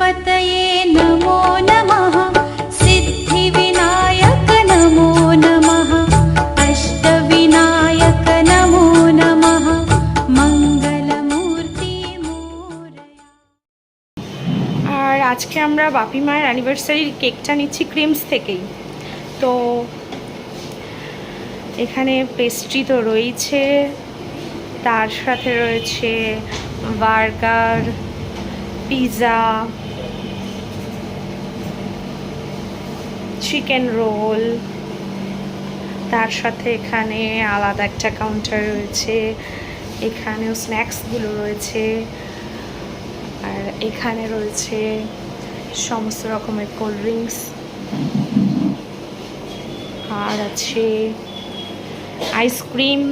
गणपतये नमो नमः। सिद्धिविनायक नमो नमः। अष्टविनायक नमो नमः। मंगलमूर्ति मोरया। আর আজকে আমরা বাপি মায়ের অ্যানিভার্সারির কেকটা নিচ্ছি ক্রিমস থেকেই। তো এখানে পেস্ট্রি তো রয়েছে, তার সাথে রয়েছে বার্গার, পিৎজা, চিকেন রোল, তার সাথে এখানে আলাদা একটা কাউন্টার রয়েছে, এখানেও স্ন্যাক্সগুলো রয়েছে, আর এখানে রয়েছে সমস্ত রকমের কোল্ড ড্রিঙ্কস, আর আছে আইসক্রিম।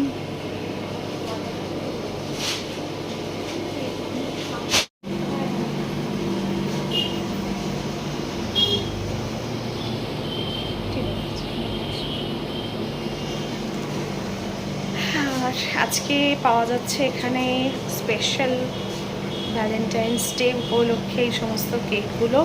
আর আজকে পাওয়া যাচ্ছে এখানে স্পেশাল ভ্যালেন্টাইন্স ডে উপলক্ষে এই সমস্ত কেকগুলো।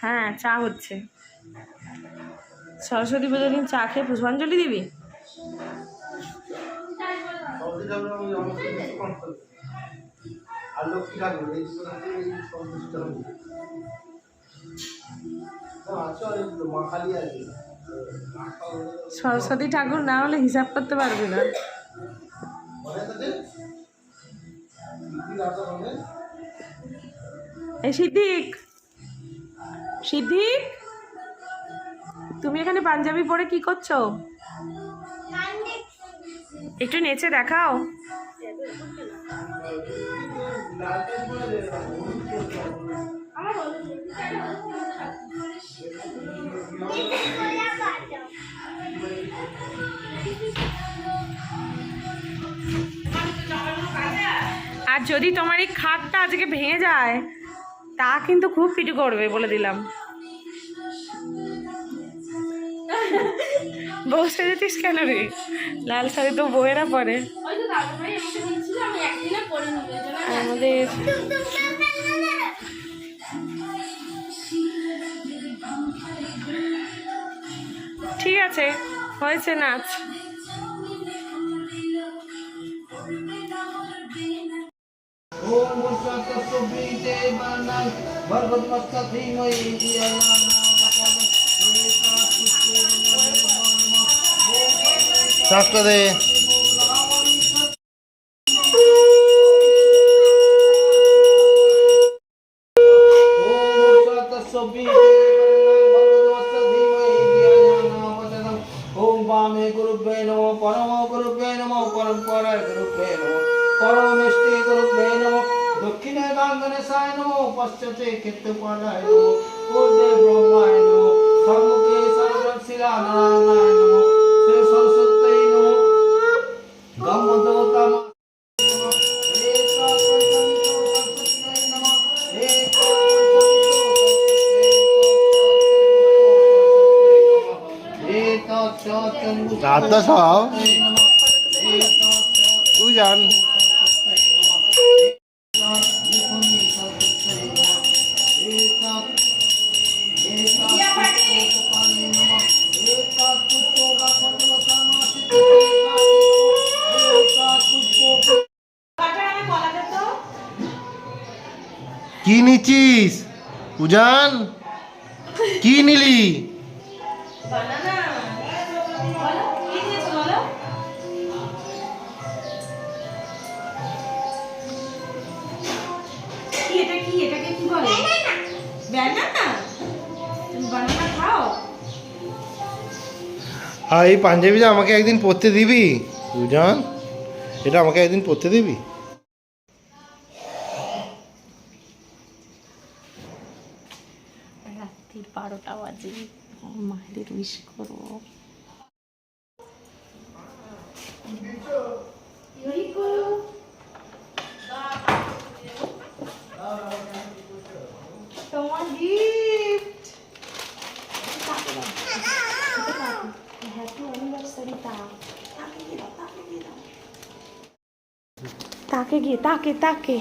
হ্যাঁ, চা হচ্ছে। সরস্বতী পুজোর দিন চা খেয়ে পুষ্পাঞ্জলি দিবি? সরস্বতী ঠাকুর না হলে হিসাব করতে পারবি না। এই সিদ্দিক, সিদ্দিক, তুমি এখানে পাঞ্জাবি পরে কি করছো? একটু নেচে দেখাও। আর যদি তোমার এই খাটটা আজকে ভেঙে যায় তা কিন্তু খুব পিটু করবে বলে দিলাম। বউ সেজেছিস কেন রে? লাল শাড়ি তো বউয়েরা পরে। আমাদের ঠিক আছে, হয়েছে নাচ। চাষটা দে। ओम वामे गुरुभ्ये नमो परम गुरुभ्ये नमो परम्पराय गुरुभ्ये नमो परमेष्टि गुरुभ्ये नमो दक्षिणे गांगनेशाय नमो पश्चिमे केतुपादाय नमो पूर्वे ब्रह्माय नमो सम्मुखे सर्वशिला नारायणाय नमो श्री सरस्वती नमो गमदोतम রাধা সব তুই জান। কি নিচ্ছিস উজান? কি নিলি? এটাকে কি বলে? ব্যানানা। আর এই পাঞ্জাবিটা আমাকে একদিন পরতে দিবি দুজন, এটা আমাকে একদিন পরতে দিবি? রাত্রি 12টা বাজে, মায়ের উইশ করবো। তোমার গিফট হ্যাপি অ্যানিভার্সারি। তাকে গিয়ে তাকে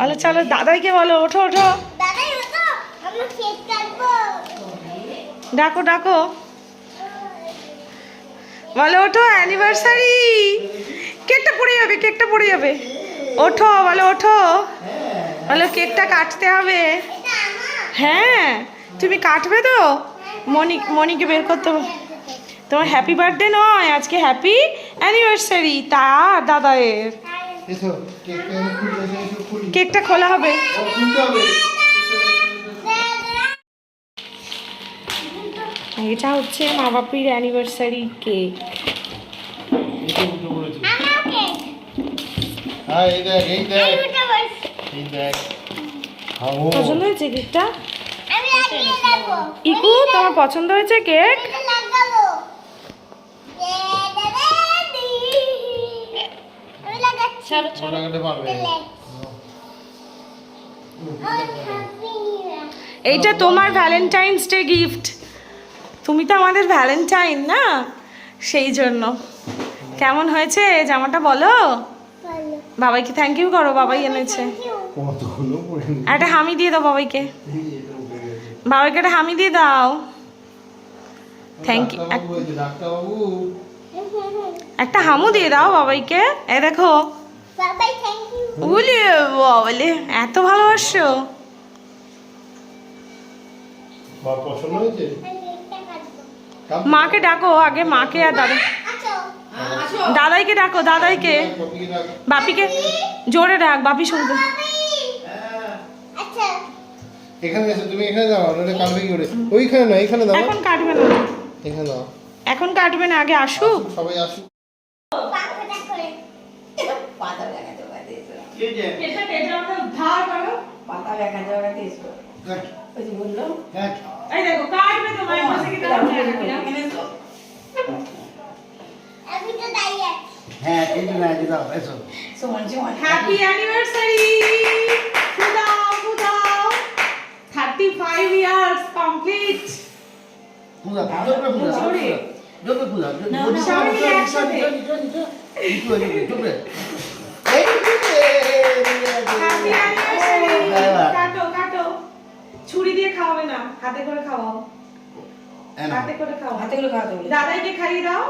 আলো চলো দাদাইকে বলো ওঠো ওঠো, ডাকো ডাকো, বলো ওঠো অ্যানিভার্সারি। কেকটা পড়ে যাবে, ওঠো বলো ওঠো, বলো কেকটা কাটতে হবে। হ্যাঁ তুমি কাটবে তো? মনিকে বের করতে হবে। তোমার হ্যাপি বার্থডে নয়, আজকে হ্যাপি অ্যানিভার্সারি তার দাদায়ের। কেকটা খোলা হবে। এটা হচ্ছে মা বাপির অ্যানিভার্সারি কেক। পছন্দ হয়েছে কেকটা? ইকু তোমার পছন্দ হয়েছে কেক? এইটা তোমার ভ্যালেন্টাইন্স ডে গিফট, তুমি তো আমাদের ভ্যালেন্টাইন না, সেই জন্য। কেমন হয়েছে জামাটা বলো? বাবাইকে থ্যাংক ইউ করো, বাবাই এনেছে। একটা হামি দিয়ে দাও বাবাইকে, বাবাইকে একটা হামি দিয়ে দাও। থ্যাংক ইউ, একটা হামু দিয়ে দাও বাবাইকে। এ দেখো বলে এত ভালোবাসো। মাকে ডাকো আগে, মাকে আর দাদাইকে ডাকো, দাদাইকে বাপিকে জোরে ডাক, বাপি শুনবে। এখানে এসে তুমি এখানে দাও, ওটা কাটবে কি করে? ওইখানে না, এখানে দাও। এখন কাটবে না, এখানে দাও। এখন কাটবে না, আগে আসুক সবাই আসুক। এই দেখো কাটবে তো, মায়ের পাশে কি দাও? হ্যাঁ কিন্তু না দাও, এসো। Happy anniversary. ফুদাও 35 ইয়ার্স কমপ্লিট। পূজা জোরে পূজা জোরে পূজা সবাই মিলে একসাথে। Happy anniversary. কাটো কাটো, ছুরি দিয়ে খাওয়াবে না, হাতে করে খাওয়াও। হাতে করে খাও, হাতে করে খাওয়াতে বলে। দাদাইকে খাইয়ে দাও,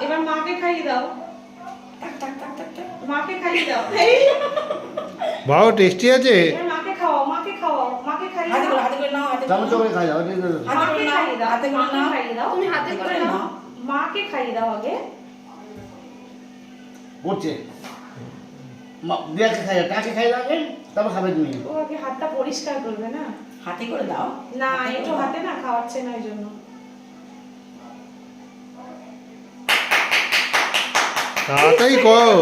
এবার মাকে খাইয়ে দাও। মাকে খাইয়ে দাও। বাহ টেস্টি আছে। এবার মাকে খাওয়াও, মাকে খাওয়াও, মাকে খাইয়ে দাও। হাতে করে নাও, হাতে চামচ করে খাই দাও। মাকে খাইয়ে দাও, হাতে করে নাও। খাইয়ে দাও। তুমি হাতে করে নাও, মাকে খাইয়ে দাও আগে। পড়ছে দিয়াকে খাই দাও, কাকে খাই দাও আগে, তারপর খাবে তুমি। ও আগে হাতটা পরিষ্কার করবে না। হাতে করে দাও না একটু হাতে না খাওয়াচ্ছে না, এই জন্য। তাড়াতাড়ি করো।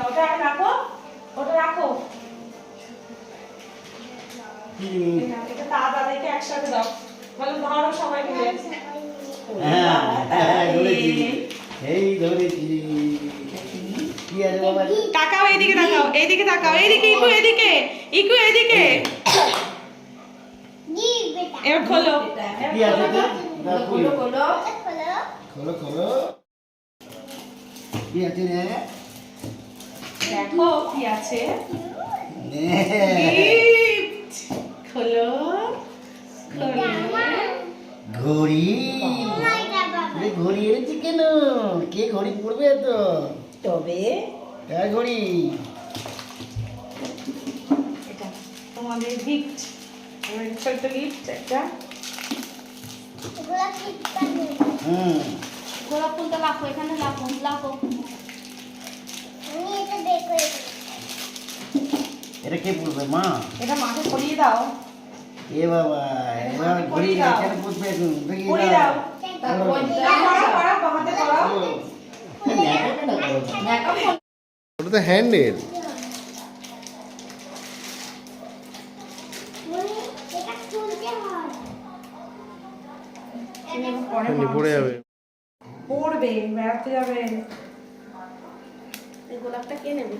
ওটা রাখো, ওটা রাখো। এটা দাদাইকে একসাথে দাও, বলো ধরো সবাই মিলে। এই ধরেছি। কি আছে বাবা? তাকাও এইদিকে, তাকাও এইদিকে, তাকাও এইদিকে। ইকু এদিকে, ইকু এদিকে। এবার খোলো। কি আছে তো? খোলো খোলো খোলো খোলো। কি আছে রে? দেখো কি আছে। নে। গিফট খোলো খোলো। ঘড়ি। ঘড়ি এনেছি কেন? কে ঘড়ি পড়বে তো? তবে হ্যাঁ ঘড়ি। এটা তোমাদের গিফট, ছোট্ট গিফট একটা। হুম গোলাপ ফুলটা রাখো, এখানে রাখো, রাখো। এটা কে বলবে মা? এটা মাকে পরিয়ে দাও। এ বাবা, এবার আমাকে ঘুরি পরিয়ে দাও। এখানে বসবে এখন। দেখিয়ে পরিয়ে দাও। তারপর পড়াও, হাতে পড়াও। ওটা তো হ্যান্ডেল। পড়ে যাবে। পড়বে, বেড়াতে যাবে। গোলাপটা কে নেবে?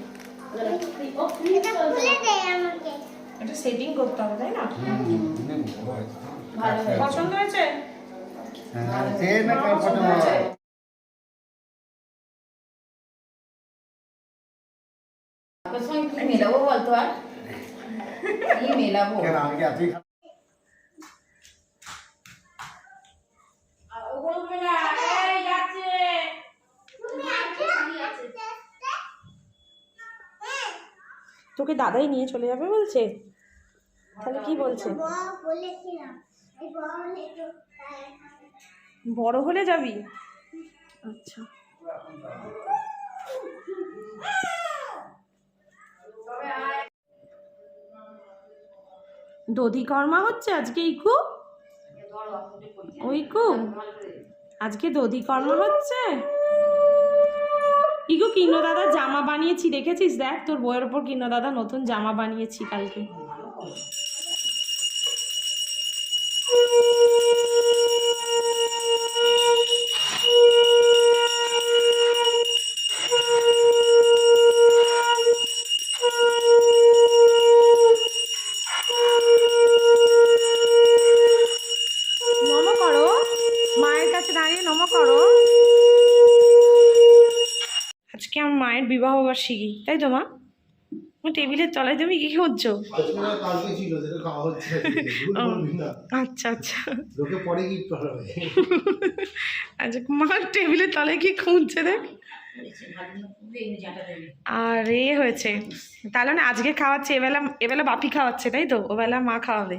এটা সেটিং করতে হবে, তাই না? ভালো হয়েছে। পছন্দ হয়েছে? হ্যাঁ, সে না কার ফটো। তোর সঙ্গে কি মেলাবো বলতো আর? কি মেলাবো? কেন আমি কি এতই খারাপ? তোকে দাদাই নিয়ে চলে যাবে বলছে? তাহলে কি বলছে? বড় হলে যাবি? আচ্ছা। দধি কর্মা হচ্ছে আজকে ইকু? ওইকু আজকে দধি কর্মা হচ্ছে? ইকু কিনো দাদা জামা বানিয়েছি, দেখেছিস? দেখ তোর বইয়ের ওপর কিনো দাদা নতুন জামা বানিয়েছি কালকে। নমো করো, মায়ের কাছে দাঁড়িয়ে নমো করো। আজকে আমার মায়ের বিবাহ বার্ষিকী, তাই তো মা? টেবিলের তলায় তুমি কি করছো? আজকে না কালকে ছিল, সেটা খাওয়া হচ্ছে আজকে। ভুল বলবি না। আচ্ছা আচ্ছা লোকে পরে গিফট পাঠাবে। আচ্ছা, মা টেবিলের তলায় কি খুঁজছে দেখ। আর এ হয়েছে তাহলে না, আজকে খাওয়াচ্ছে, এবেলা বাপি খাওয়াচ্ছে, তাই তো? ওবেলা মা খাওয়াবে।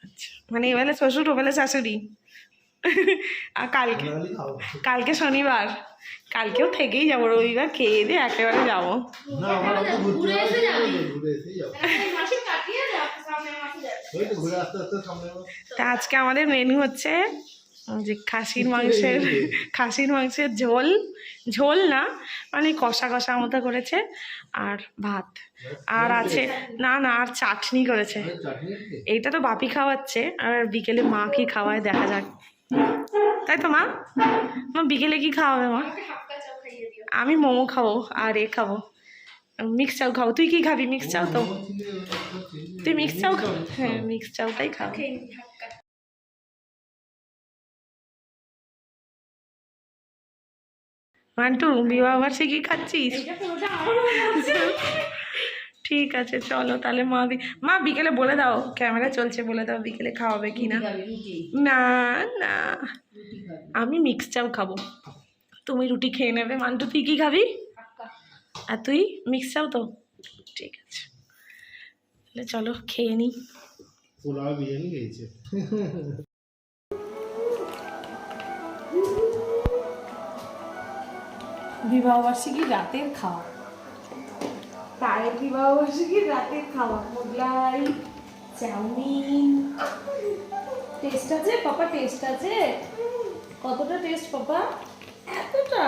আচ্ছা, মানে এবেলা শ্বশুর, ওবেলা শাশুড়ি। আর কালকে শনিবার, কালকেও থেকেই যাবো, রবিবার খেয়ে দিয়ে একেবারে যাবো। না, আমরা তো ঘুরে এসে যাবো। ওই তো ঘুরে আস্তে আস্তে সামনে আবার। তা আজকে আমাদের মেনু হচ্ছে যে খাসির মাংসের ঝোল, ঝোল না মানে কষা কষা মতো করেছে, আর ভাত, আর আছে না না আর চাটনি করেছে। চাটনি আছে? এইটা তো বাপি খাওয়াচ্ছে, আর বিকেলে মা কি খাওয়ায় দেখা যাক, তাই তো মা? মা বিকেলে কি খাওয়াবে মা? আমি মোমো খাবো আর এ খাবো, মিক্স চাউ খাবো। তুই কি খাবি? মিক্স চাউ তো? তুই মিক্স চাউ খাবো? হ্যাঁ, মিক্স চাউটাই খাবো। মান্টু বিবাহবার্ষিকী খাচ্ছিস? ঠিক আছে চলো তাহলে। মা বিকেলে বলে দাও, ক্যামেরা চলছে, বলে দাও বিকেলে খাওয়াবে কি না। না না, আমি মিক্স চাউ খাবো, তুমি রুটি খেয়ে নেবে। মান্টু তুই কি খাবি? আর তুই মিক্স চাউ তো? ঠিক আছে, তাহলে চলো খেয়ে নি। পোলাও বিরিয়ানি খেয়েছে। বিবাহবার্ষিকী রাতের খাওয়া, তারের বিবাহবার্ষিকী রাতের খাওয়া, মোগলাই, চাউমিন। টেস্ট আছে পাপা? টেস্ট আছে? কতটা টেস্ট পাপা? এতটা?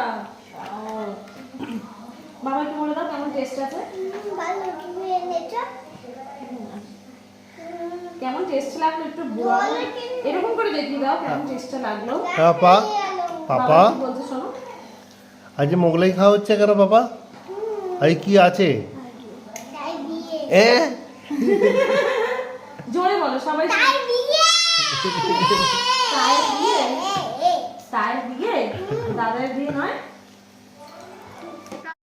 বাবাকে বলে দাও কেমন টেস্ট আছে। কেমন টেস্ট লাগলো একটু বল, এরকম করে দেখিয়ে দাও কেমন টেস্টটা লাগলো। পাপা, পাপা বাবা কি বলছে শোনো। আজ মোগলাই খাওয়া হচ্ছে কেন পাপা? আজ কি আছে? জোরে বলো সবাই। তায়ের বিয়ে, তায়ের বিয়ে, দাদার বিয়ে নয়।